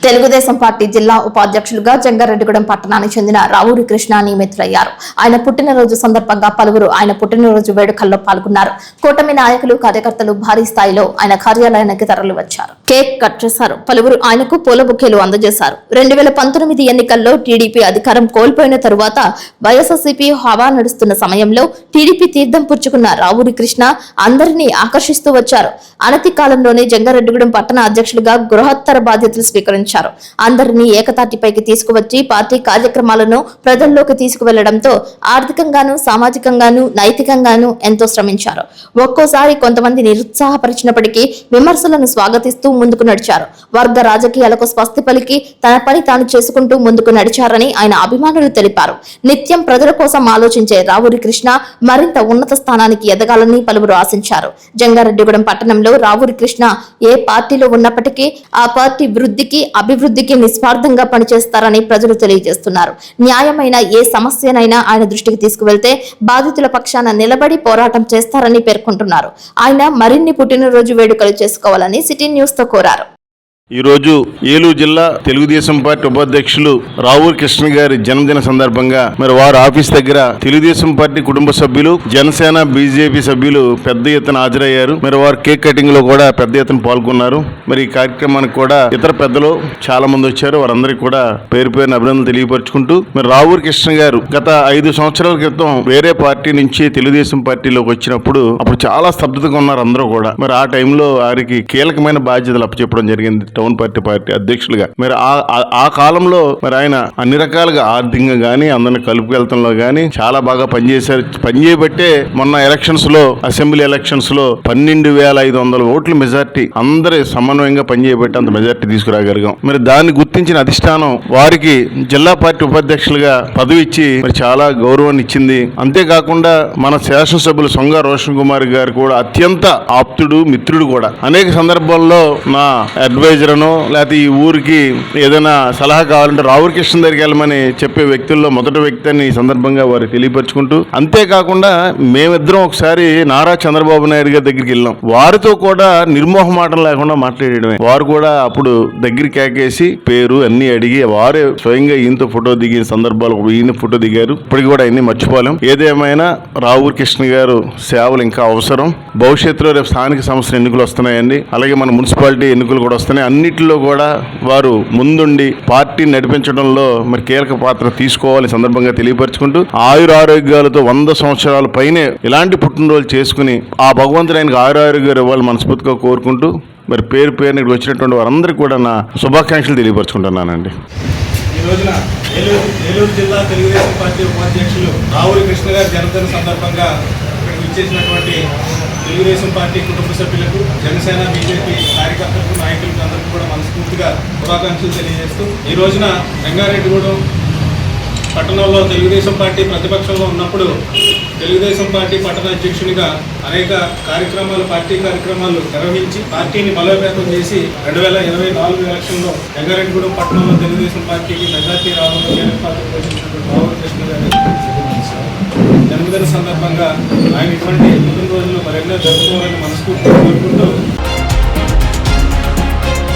Telugu Desam party జిల్లా ఉపాధ్యక్షులుగా జంగారెడ్డిగూడెం పట్టణానికి చెందిన రావూరి కృష్ణ నియమితులయ్యారు. ఆయన పుట్టినరోజు సందర్భంగా పలువురు ఆయన పుట్టినరోజు వేడుకల్లో పాల్గొన్నారు. కూటమి నాయకులు, కార్యకర్తలు భారీ స్థాయిలో ఆయన కార్యాలయానికి తరలివచ్చారు. కేక్ కట్ చేశారు. పలువురు ఆయనకు పూల బొకేలు అందజేశారు. 2019 ఎన్నికల్లో టీడీపీ అధికారం కోల్పోయిన తరువాత వైఎస్ఆర్సీపీ హవా నడుస్తున్న సమయంలో టీడీపీ తీర్థం పుచ్చుకున్న రావూరి కృష్ణ అందరినీ ఆకర్షిస్తూ వచ్చారు. అనతి కాలంలోనే జంగారెడ్డిగూడెం పట్టణ అధ్యక్షులుగా గృహోత్తర బాధ్యతలు స్వీకరించారు. అందరినీ ఏకతాటిపైకి తీసుకువచ్చి పార్టీ కార్యక్రమాలను ప్రజల్లోకి తీసుకువెళ్లడంతో ఆర్థికంగానూ, సామాజికంగానూ, నైతికంగానూ ఎంతో శ్రమించారు. ఒక్కోసారి కొంతమంది నిరుత్సాహపరిచినప్పటికీ విమర్శలను స్వాగతిస్తూ ముందుకు నడిచారు. వర్గ రాజకీయాలకు స్వస్తి పలికి తన పని తాను చేసుకుంటూ ముందుకు నడిచారని ఆయన అభిమానులు తెలిపారు. నిత్యం ప్రజల కోసం ఆలోచించే రావూరి కృష్ణ మరింత ఉన్నత స్థానానికి ఎదగాలని పలువురు ఆశించారు. జంగారెడ్డిగూడెం పట్టణంలో రావూరి కృష్ణ ఏ పార్టీలో ఉన్నప్పటికీ ఆ పార్టీ వృద్ధికి, అభివృద్ధికి నిస్వార్థంగా పనిచేస్తారని ప్రజలు తెలియజేస్తున్నారు. న్యాయమైన ఏ సమస్యనైనా ఆయన దృష్టికి తీసుకువెళ్తే బాధితుల పక్షాన నిలబడి పోరాటం చేస్తారని పేర్కొంటున్నారు. ఆయన మరిన్ని పుట్టినరోజు వేడుకలు చేసుకోవాలని సిటీ న్యూస్ తో కోరారు. ఈరోజు ఏలూరు జిల్లా తెలుగుదేశం పార్టీ ఉపాధ్యక్షులు రావూరి కృష్ణ గారి జన్మదిన సందర్భంగా మరి వారి ఆఫీస్ దగ్గర తెలుగుదేశం పార్టీ కుటుంబ సభ్యులు, జనసేన, బీజేపీ సభ్యులు పెద్ద ఎత్తున హాజరయ్యారు. మరి వారు కేక్ కటింగ్ లో కూడా పెద్ద ఎత్తున పాల్గొన్నారు. మరి ఈ కార్యక్రమానికి కూడా ఇతర పెద్దలు చాలా మంది వచ్చారు. వారందరికీ కూడా పేరు పేరున అభినందనలు తెలియపరుచుకుంటూ, మరి రావూరి కృష్ణ గారు గత 5 సంవత్సరాల క్రితం వేరే పార్టీ నుంచి తెలుగుదేశం పార్టీలోకి వచ్చినప్పుడు అప్పుడు చాలా స్తబ్దతగా ఉన్నారు అందరూ కూడా. మరి ఆ టైంలో వారికి కీలకమైన బాధ్యతలు అప్పచెప్పడం జరిగింది టౌన్ పార్టీ అధ్యక్షులుగా. మరి ఆ కాలంలో మరి ఆయన అన్ని రకాలుగా ఆర్థికంగా గానీ, అందరిని కలుపుకెళ్తంలో గానీ చాలా బాగా పనిచేశారు. పనిచేయబట్టే మొన్న ఎలక్షన్స్ లో, అసెంబ్లీ ఎలక్షన్స్ లో 12,500 ఓట్ల మెజార్టీ, అందరి సమన్వయంగా పనిచేయబట్టి అంత మెజార్టీ తీసుకురాగలిగాం. మరి దాన్ని గుర్తించిన అధిష్టానం వారికి జిల్లా పార్టీ ఉపాధ్యక్షులుగా పదవి ఇచ్చి మరి చాలా గౌరవాన్ని ఇచ్చింది. అంతేకాకుండా మన శాసనసభ్యులు సొంగ రోషన్ కుమార్ గారు కూడా అత్యంత ఆప్తుడు, మిత్రుడు కూడా. అనేక సందర్భాల్లో నా అడ్వైజర్ లేకపోతే ఈ ఊరికి ఏదైనా సలహా కావాలంటే రావూరి కృష్ణ దగ్గరికి వెళ్ళమని చెప్పే వ్యక్తుల్లో మొదటి వ్యక్తి అని ఈ సందర్భంగా వారు తెలియపరుచుకుంటూ, అంతేకాకుండా మేమిద్దరం ఒకసారి నారా చంద్రబాబు నాయుడు గారి దగ్గరికి వెళ్ళాం. వారితో కూడా నిర్మోహమాటం లేకుండా మాట్లాడేయడమే. వారు కూడా అప్పుడు దగ్గరికి కేకేసి పేరు అన్ని అడిగి వారే స్వయంగా ఈయనతో ఫోటో దిగిన సందర్భాలు, ఈయన ఫోటో దిగారు. ఇప్పటికి కూడా అన్ని మర్చిపోలేం. ఏదేమైనా రావూరి కృష్ణ గారు సేవలు ఇంకా అవసరం. భవిష్యత్తులో రేపు స్థానిక సంస్థల ఎన్నికలు వస్తున్నాయండి, అలాగే మన మున్సిపాలిటీ ఎన్నికలు కూడా వస్తున్నాయి. అన్నిటిలో కూడా వారు ముందుండి పార్టీ నడిపించడంలో మరి కీలక పాత్ర తీసుకోవాలి సందర్భంగా తెలియపరుచుకుంటూ, ఆయురారోగ్యాలతో 100 సంవత్సరాల పైనే ఇలాంటి పుట్టినరోజు చేసుకుని ఆ భగవంతుడు ఆయనకు ఆయురారోగ్యాలు ఇవ్వాలి మనస్ఫూర్తిగా కోరుకుంటూ, మరి పేరు ఇక్కడికి వచ్చినటువంటి వారందరికీ కూడా నా శుభాకాంక్షలు తెలియపరుచుకుంటున్నానండి. ఈ రోజున ఏలూరు జిల్లా తెలుగుదేశం పార్టీ ఉపాధ్యక్షులు రావూరి కృష్ణ గారి జన్మదిన సందర్భంగా ఇక్కడికి విచ్చేసినటువంటి తెలుగుదేశం పార్టీ కుటుంబ సభ్యులకు, జనసేన, బీజేపీ కార్యకర్తలకు, నాయకులకు అందరికీ కూడా మనస్ఫూర్తిగా శుభాకాంక్షలు తెలియజేస్తూ, ఈ రోజున రంగారెడ్డిగూడెం పట్టణంలో తెలుగుదేశం పార్టీ ప్రతిపక్షంలో ఉన్నప్పుడు తెలుగుదేశం పార్టీ పట్టణ అధ్యక్షునిగా అనేక పార్టీ కార్యక్రమాలు నిర్వహించి పార్టీని బలోపేతం చేసి 2024 ఎలక్షన్లో రంగారెడ్డిగూడెం పట్టణంలో తెలుగుదేశం పార్టీకి మెజార్టీ రావడంలో కీలక పాత్ర పోషించినటువంటి రావూరి కృష్ణ గారి జన్మదిన సందర్భంగా ఆయన ఇటువంటి పుట్టినరోజులు మరెన్నో జరుపుకోవాలని మనస్ఫూర్తిగా కోరుకుంటూ